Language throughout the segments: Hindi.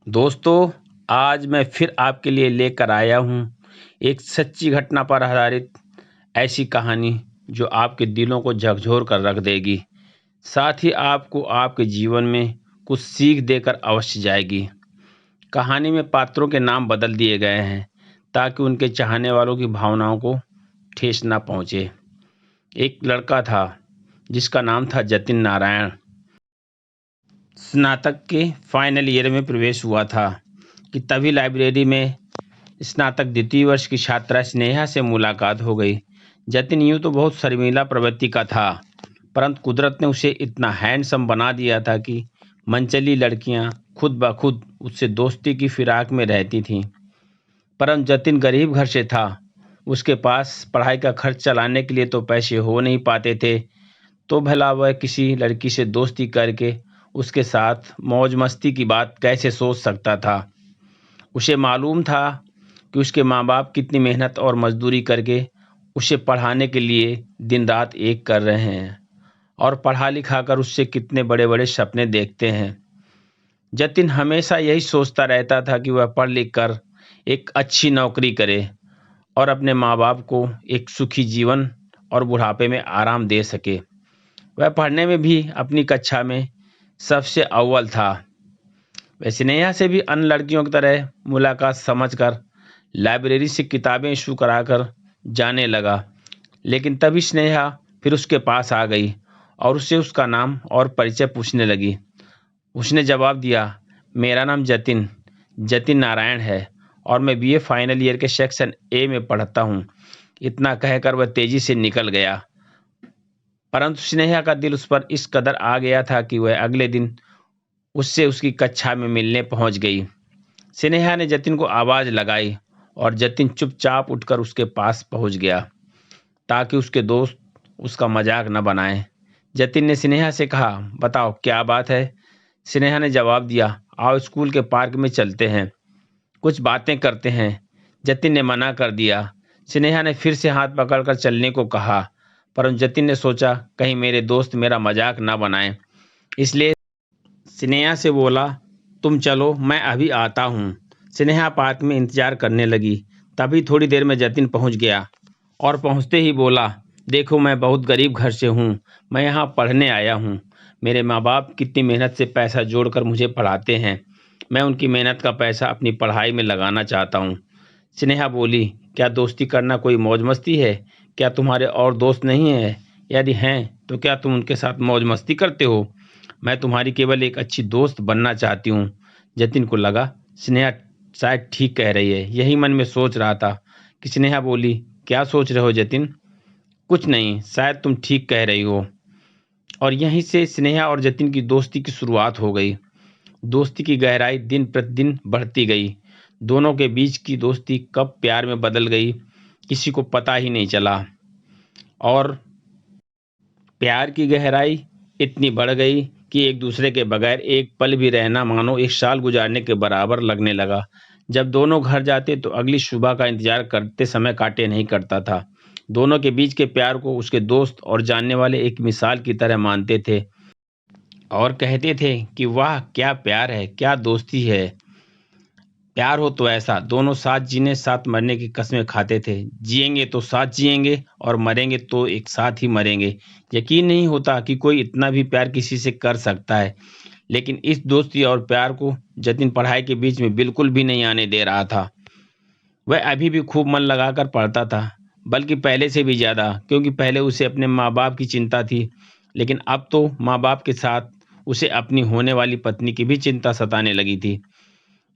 दोस्तों, आज मैं फिर आपके लिए लेकर आया हूँ एक सच्ची घटना पर आधारित ऐसी कहानी जो आपके दिलों को झकझोर कर रख देगी। साथ ही आपको आपके जीवन में कुछ सीख देकर अवश्य जाएगी। कहानी में पात्रों के नाम बदल दिए गए हैं ताकि उनके चाहने वालों की भावनाओं को ठेस ना पहुँचे। एक लड़का था जिसका नाम था जतिन नारायण। स्नातक के फाइनल ईयर में प्रवेश हुआ था कि तभी लाइब्रेरी में स्नातक द्वितीय वर्ष की छात्रा स्नेहा से मुलाकात हो गई। जतिन यूं तो बहुत शर्मीला प्रवृत्ति का था, परंतु कुदरत ने उसे इतना हैंडसम बना दिया था कि मनचली लड़कियां खुद ब खुद उससे दोस्ती की फिराक में रहती थीं। परंतु जतिन गरीब घर से था। उसके पास पढ़ाई का खर्च चलाने के लिए तो पैसे हो नहीं पाते थे, तो भला वह किसी लड़की से दोस्ती करके उसके साथ मौज मस्ती की बात कैसे सोच सकता था। उसे मालूम था कि उसके माँ बाप कितनी मेहनत और मजदूरी करके उसे पढ़ाने के लिए दिन रात एक कर रहे हैं और पढ़ा लिखा कर उससे कितने बड़े बड़े सपने देखते हैं। जतिन हमेशा यही सोचता रहता था कि वह पढ़ लिख कर एक अच्छी नौकरी करे और अपने माँ बाप को एक सुखी जीवन और बुढ़ापे में आराम दे सके। वह पढ़ने में भी अपनी कक्षा में सबसे अव्वल था। वह स्नेहा से भी अन्य लड़कियों की तरह मुलाकात समझकर लाइब्रेरी से किताबें इशू कराकर जाने लगा। लेकिन तभी स्नेहा फिर उसके पास आ गई और उससे उसका नाम और परिचय पूछने लगी। उसने जवाब दिया, मेरा नाम जतिन जतिन नारायण है और मैं बीए फाइनल ईयर के सेक्शन ए में पढ़ता हूँ। इतना कहकर वह तेजी से निकल गया। परंतु स्नेहा का दिल उस पर इस कदर आ गया था कि वह अगले दिन उससे उसकी कक्षा में मिलने पहुंच गई। स्नेहा ने जतिन को आवाज लगाई और जतिन चुपचाप उठकर उसके पास पहुंच गया ताकि उसके दोस्त उसका मजाक न बनाएं। जतिन ने स्नेहा से कहा, बताओ क्या बात है। स्नेहा ने जवाब दिया, आओ स्कूल के पार्क में चलते हैं, कुछ बातें करते हैं। जतिन ने मना कर दिया। स्नेहा ने फिर से हाथ पकड़कर चलने को कहा, परंतु जतिन ने सोचा कहीं मेरे दोस्त मेरा मजाक न बनाएं, इसलिए स्नेहा से बोला, तुम चलो मैं अभी आता हूँ। स्नेहा पार्क में इंतजार करने लगी। तभी थोड़ी देर में जतिन पहुँच गया और पहुँचते ही बोला, देखो मैं बहुत गरीब घर से हूँ, मैं यहाँ पढ़ने आया हूँ। मेरे माँ बाप कितनी मेहनत से पैसा जोड़कर मुझे पढ़ाते हैं। मैं उनकी मेहनत का पैसा अपनी पढ़ाई में लगाना चाहता हूँ। स्नेहा बोली, क्या दोस्ती करना कोई मौज मस्ती है? क्या तुम्हारे और दोस्त नहीं हैं? यदि हैं तो क्या तुम उनके साथ मौज मस्ती करते हो? मैं तुम्हारी केवल एक अच्छी दोस्त बनना चाहती हूँ। जतिन को लगा स्नेहा शायद ठीक कह रही है। यही मन में सोच रहा था कि स्नेहा बोली, क्या सोच रहे हो जतिन? कुछ नहीं, शायद तुम ठीक कह रही हो। और यहीं से स्नेहा और जतिन की दोस्ती की शुरुआत हो गई। दोस्ती की गहराई दिन प्रतिदिन बढ़ती गई। दोनों के बीच की दोस्ती कब प्यार में बदल गई किसी को पता ही नहीं चला। और प्यार की गहराई इतनी बढ़ गई कि एक दूसरे के बगैर एक पल भी रहना मानो एक साल गुजारने के बराबर लगने लगा। जब दोनों घर जाते तो अगली सुबह का इंतजार करते समय काटे नहीं करता था। दोनों के बीच के प्यार को उसके दोस्त और जानने वाले एक मिसाल की तरह मानते थे और कहते थे कि वाह क्या प्यार है, क्या दोस्ती है। प्यार हो तो ऐसा, दोनों साथ जीने साथ मरने की कस्में खाते थे। जिएंगे तो साथ जिएंगे और मरेंगे तो एक साथ ही मरेंगे। यकीन नहीं होता कि कोई इतना भी प्यार किसी से कर सकता है। लेकिन इस दोस्ती और प्यार को जतिन पढ़ाई के बीच में बिल्कुल भी नहीं आने दे रहा था। वह अभी भी खूब मन लगाकर पढ़ता था, बल्कि पहले से भी ज़्यादा, क्योंकि पहले उसे अपने माँ बाप की चिंता थी। लेकिन अब तो माँ बाप के साथ उसे अपनी होने वाली पत्नी की भी चिंता सताने लगी थी।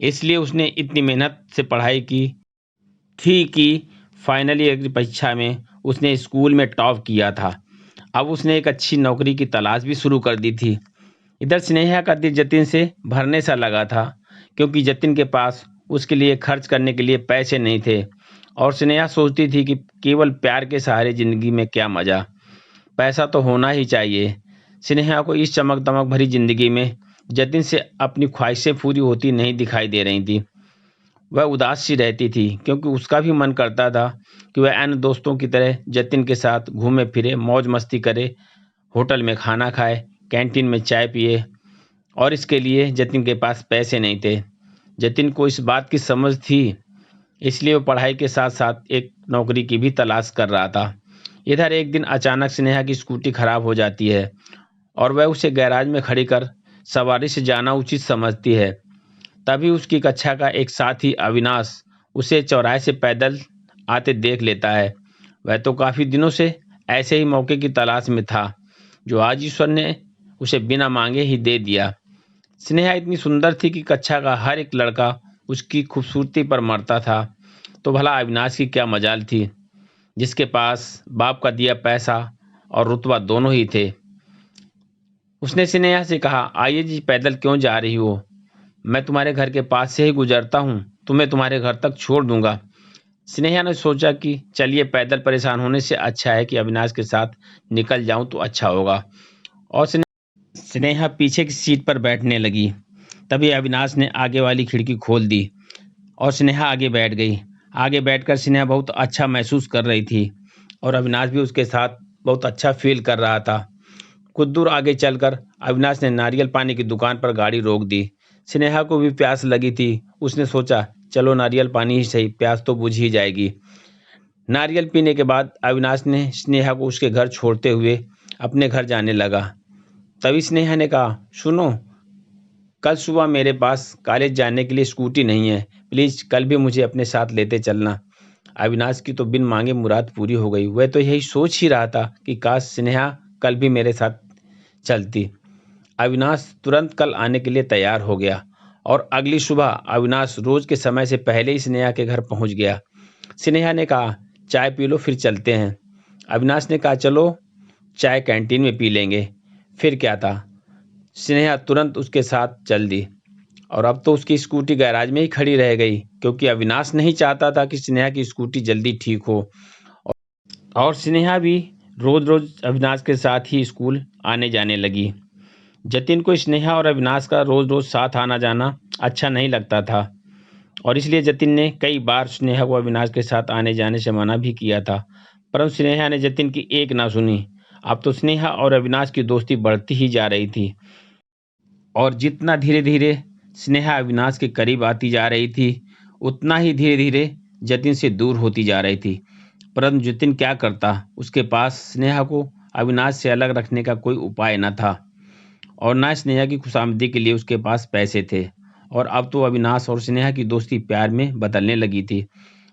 इसलिए उसने इतनी मेहनत से पढ़ाई की थी कि फाइनल ईयर की परीक्षा में उसने स्कूल में टॉप किया था। अब उसने एक अच्छी नौकरी की तलाश भी शुरू कर दी थी। इधर स्नेहा का दिल जतिन से भरने सा लगा था, क्योंकि जतिन के पास उसके लिए खर्च करने के लिए पैसे नहीं थे और स्नेहा सोचती थी कि केवल प्यार के सहारे ज़िंदगी में क्या मज़ा, पैसा तो होना ही चाहिए। स्नेहा को इस चमक दमक भरी जिंदगी में जतिन से अपनी ख्वाहिशें पूरी होती नहीं दिखाई दे रही थी। वह उदास सी रहती थी, क्योंकि उसका भी मन करता था कि वह अन्य दोस्तों की तरह जतिन के साथ घूमे फिरे, मौज मस्ती करे, होटल में खाना खाए, कैंटीन में चाय पिए। और इसके लिए जतिन के पास पैसे नहीं थे। जतिन को इस बात की समझ थी, इसलिए वो पढ़ाई के साथ साथ एक नौकरी की भी तलाश कर रहा था। इधर एक दिन अचानक स्नेहा की स्कूटी खराब हो जाती है और वह उसे गैराज में खड़ी कर सवारी से जाना उचित समझती है। तभी उसकी कक्षा का एक साथी अविनाश उसे चौराहे से पैदल आते देख लेता है। वह तो काफी दिनों से ऐसे ही मौके की तलाश में था, जो आज ईश्वर ने उसे बिना मांगे ही दे दिया। स्नेहा इतनी सुंदर थी कि कक्षा का हर एक लड़का उसकी खूबसूरती पर मरता था। तो भला अविनाश की क्या मजाल थी, जिसके पास बाप का दिया पैसा और रुतबा दोनों ही थे। उसने स्नेहा से कहा, आइए जी, पैदल क्यों जा रही हो? मैं तुम्हारे घर के पास से ही गुजरता हूँ, तुम्हें तुम्हारे घर तक छोड़ दूंगा। स्नेहा ने सोचा कि चलिए, पैदल परेशान होने से अच्छा है कि अविनाश के साथ निकल जाऊं तो अच्छा होगा। और स्नेहा पीछे की सीट पर बैठने लगी। तभी अविनाश ने आगे वाली खिड़की खोल दी और स्नेहा आगे बैठ गई। आगे बैठकर स्नेहा बहुत अच्छा महसूस कर रही थी और अविनाश भी उसके साथ बहुत अच्छा फील कर रहा था। कुछ दूर आगे चलकर अविनाश ने नारियल पानी की दुकान पर गाड़ी रोक दी। स्नेहा को भी प्यास लगी थी। उसने सोचा, चलो नारियल पानी ही सही, प्यास तो बुझ ही जाएगी। नारियल पीने के बाद अविनाश ने स्नेहा को उसके घर छोड़ते हुए अपने घर जाने लगा। तभी स्नेहा ने कहा, सुनो, कल सुबह मेरे पास कॉलेज जाने के लिए स्कूटी नहीं है, प्लीज कल भी मुझे अपने साथ लेते चलना। अविनाश की तो बिन मांगे मुराद पूरी हो गई। वह तो यही सोच ही रहा था कि काश स्नेहा कल भी मेरे साथ चलती। अविनाश तुरंत कल आने के लिए तैयार हो गया और अगली सुबह अविनाश रोज के समय से पहले ही स्नेहा के घर पहुंच गया। स्नेहा ने कहा, चाय पी लो फिर चलते हैं। अविनाश ने कहा, चलो चाय कैंटीन में पी लेंगे, फिर क्या था। स्नेहा तुरंत उसके साथ चल दी और अब तो उसकी स्कूटी गैराज में ही खड़ी रह गई, क्योंकि अविनाश नहीं चाहता था कि स्नेहा की स्कूटी जल्दी ठीक हो। और स्नेहा भी रोज रोज अविनाश के साथ ही स्कूल आने जाने लगी। जतिन को स्नेहा और अविनाश का रोज रोज साथ आना जाना अच्छा नहीं लगता था और इसलिए जतिन ने कई बार स्नेहा को अविनाश के साथ आने जाने से मना भी किया था, परंतु स्नेहा ने जतिन की एक ना सुनी। अब तो स्नेहा और अविनाश की दोस्ती बढ़ती ही जा रही थी और जितना धीरे धीरे स्नेहा अविनाश के करीब आती जा रही थी, उतना ही धीरे धीरे जतिन से दूर होती जा रही थी। परंतु जतिन क्या करता, उसके पास स्नेहा को अविनाश से अलग रखने का कोई उपाय न था और न स्नेहा की खुशामदी के लिए उसके पास पैसे थे। और अब तो अविनाश और स्नेहा की दोस्ती प्यार में बदलने लगी थी।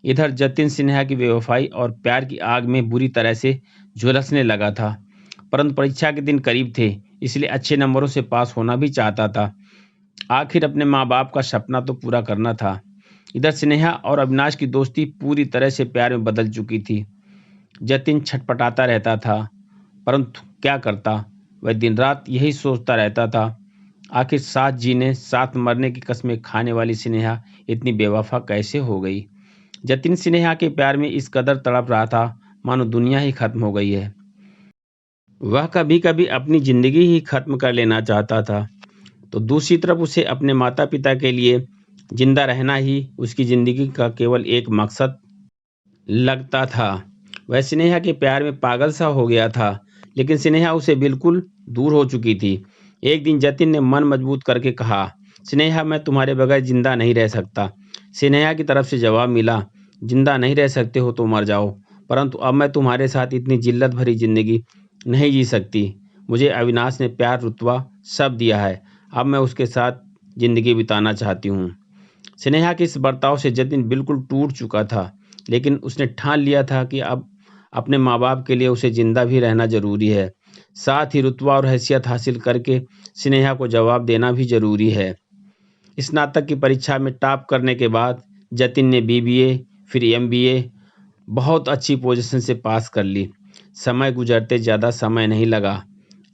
इधर जतिन स्नेहा की बेवफाई और प्यार की आग में बुरी तरह से झुलसने लगा था। परंतु परीक्षा के दिन करीब थे, इसलिए अच्छे नंबरों से पास होना भी चाहता था। आखिर अपने माँ बाप का सपना तो पूरा करना था। इधर स्नेहा और अविनाश की दोस्ती पूरी तरह से प्यार में बदल चुकी थी। जतिन छटपटाता रहता था, परंतु क्या करता, वह दिन रात यही सोचता रहता था, आखिर साथ जीने साथ मरने की कस्में खाने वाली स्नेहा इतनी बेवफा कैसे हो गई। जतिन स्नेहा के प्यार में इस कदर तड़प रहा था मानो दुनिया ही खत्म हो गई है। वह कभी कभी अपनी जिंदगी ही खत्म कर लेना चाहता था, तो दूसरी तरफ उसे अपने माता पिता के लिए जिंदा रहना ही उसकी जिंदगी का केवल एक मकसद लगता था। वह स्नेहा के प्यार में पागल सा हो गया था, लेकिन स्नेहा उसे बिल्कुल दूर हो चुकी थी। एक दिन जतिन ने मन मजबूत करके कहा, स्नेहा, मैं तुम्हारे बगैर जिंदा नहीं रह सकता। स्नेहा की तरफ से जवाब मिला, जिंदा नहीं रह सकते हो तो मर जाओ, परंतु अब मैं तुम्हारे साथ इतनी जिल्लत भरी जिंदगी नहीं जी सकती। मुझे अविनाश ने प्यार रुतबा सब दिया है, अब मैं उसके साथ जिंदगी बिताना चाहती हूँ। स्नेहा के इस बर्ताव से जतिन बिल्कुल टूट चुका था, लेकिन उसने ठान लिया था कि अब अपने माँ बाप के लिए उसे जिंदा भी रहना जरूरी है, साथ ही रुतबा और हैसियत हासिल करके स्नेहा को जवाब देना भी जरूरी है। स्नातक की परीक्षा में टॉप करने के बाद जतिन ने बीबीए फिर एमबीए बहुत अच्छी पोजीशन से पास कर ली। समय गुजरते ज़्यादा समय नहीं लगा,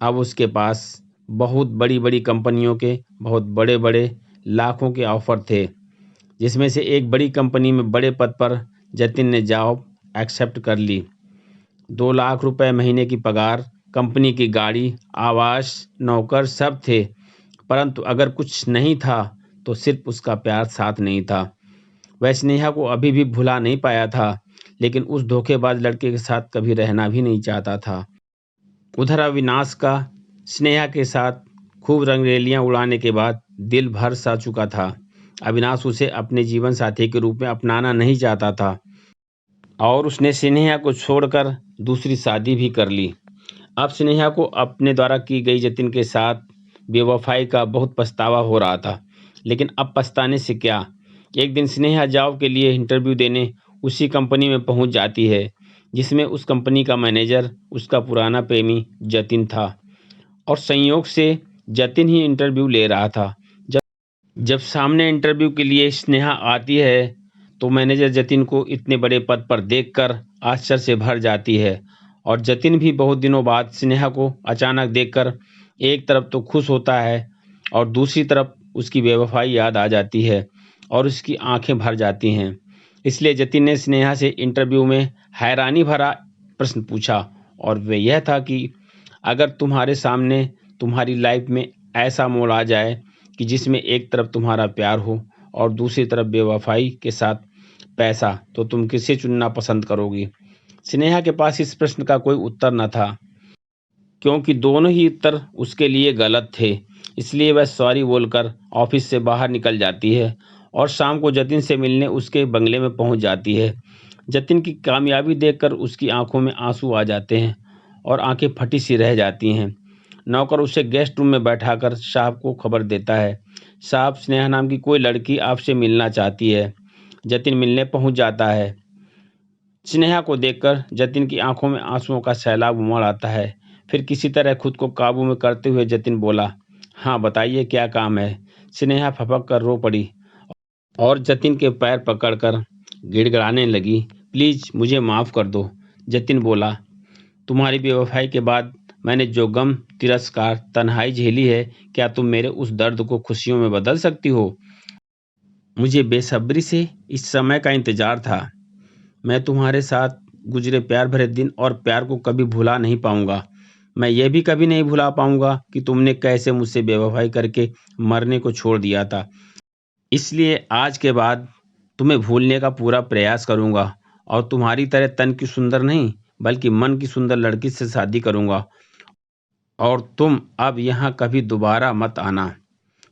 अब उसके पास बहुत बड़ी बड़ी कंपनियों के बहुत बड़े बड़े लाखों के ऑफर थे, जिसमें से एक बड़ी कंपनी में बड़े पद पर जतिन ने जॉब एक्सेप्ट कर ली। 2 लाख रुपए महीने की पगार, कंपनी की गाड़ी, आवास, नौकर सब थे, परंतु अगर कुछ नहीं था तो सिर्फ उसका प्यार साथ नहीं था। वह स्नेहा को अभी भी भुला नहीं पाया था, लेकिन उस धोखेबाज लड़के के साथ कभी रहना भी नहीं चाहता था। उधर अविनाश का स्नेहा के साथ खूब रंगरेलियां उड़ाने के बाद दिल भर सा चुका था। अविनाश उसे अपने जीवन साथी के रूप में अपनाना नहीं चाहता था और उसने स्नेहा को छोड़कर दूसरी शादी भी कर ली। अब स्नेहा को अपने द्वारा की गई जतिन के साथ बेवफाई का बहुत पछतावा हो रहा था, लेकिन अब पछताने से क्या। एक दिन स्नेहा जॉब के लिए इंटरव्यू देने उसी कंपनी में पहुंच जाती है जिसमें उस कंपनी का मैनेजर उसका पुराना प्रेमी जतिन था और संयोग से जतिन ही इंटरव्यू ले रहा था। जब जब सामने इंटरव्यू के लिए स्नेहा आती है तो मैनेजर जतिन को इतने बड़े पद पर देखकर आश्चर्य से भर जाती है और जतिन भी बहुत दिनों बाद स्नेहा को अचानक देखकर एक तरफ तो खुश होता है और दूसरी तरफ उसकी बेवफाई याद आ जाती है और उसकी आंखें भर जाती हैं। इसलिए जतिन ने स्नेहा से इंटरव्यू में हैरानी भरा प्रश्न पूछा और वह यह था कि अगर तुम्हारे सामने तुम्हारी लाइफ में ऐसा मोड़ आ जाए कि जिसमें एक तरफ तुम्हारा प्यार हो और दूसरी तरफ बेवफाई के साथ पैसा, तो तुम किसे चुनना पसंद करोगी। स्नेहा के पास इस प्रश्न का कोई उत्तर न था क्योंकि दोनों ही उत्तर उसके लिए गलत थे। इसलिए वह सॉरी बोलकर ऑफिस से बाहर निकल जाती है और शाम को जतिन से मिलने उसके बंगले में पहुंच जाती है। जतिन की कामयाबी देखकर उसकी आंखों में आंसू आ जाते हैं और आंखें फटी सी रह जाती हैं। नौकर उसे गेस्ट रूम में बैठाकर साहब को खबर देता है, साहब स्नेहा नाम की कोई लड़की आपसे मिलना चाहती है। जतिन मिलने पहुंच जाता है। स्नेहा को देखकर जतिन की आंखों में आंसुओं का सैलाब उमड़ आता है। फिर किसी तरह खुद को काबू में करते हुए जतिन बोला, हाँ बताइए क्या काम है। स्नेहा फपक कर रो पड़ी और जतिन के पैर पकड़कर गिड़गिड़ाने लगी, प्लीज मुझे माफ कर दो। जतिन बोला, तुम्हारी बेवफाई के बाद मैंने जो गम, तिरस्कार, तन्हाई झेली है, क्या तुम मेरे उस दर्द को खुशियों में बदल सकती हो। मुझे बेसब्री से इस समय का इंतजार था। मैं तुम्हारे साथ गुजरे प्यार भरे दिन और प्यार को कभी भुला नहीं पाऊंगा। मैं ये भी कभी नहीं भुला पाऊंगा कि तुमने कैसे मुझसे बेवफाई करके मरने को छोड़ दिया था। इसलिए आज के बाद तुम्हें भूलने का पूरा प्रयास करूंगा और तुम्हारी तरह तन की सुंदर नहीं बल्कि मन की सुंदर लड़की से शादी करूंगा और तुम अब यहाँ कभी दोबारा मत आना।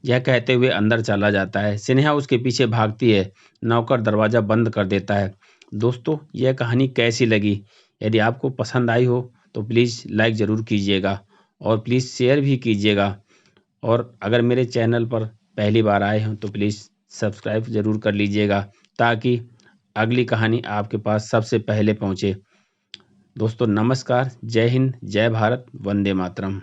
यह कहते हुए अंदर चला जाता है। स्नेहा उसके पीछे भागती है। नौकर दरवाज़ा बंद कर देता है। दोस्तों, यह कहानी कैसी लगी? यदि आपको पसंद आई हो तो प्लीज़ लाइक ज़रूर कीजिएगा और प्लीज़ शेयर भी कीजिएगा और अगर मेरे चैनल पर पहली बार आए हों तो प्लीज़ सब्सक्राइब ज़रूर कर लीजिएगा ताकि अगली कहानी आपके पास सबसे पहले पहुँचे। दोस्तों नमस्कार, जय हिंद, जय भारत, वंदे मातरम।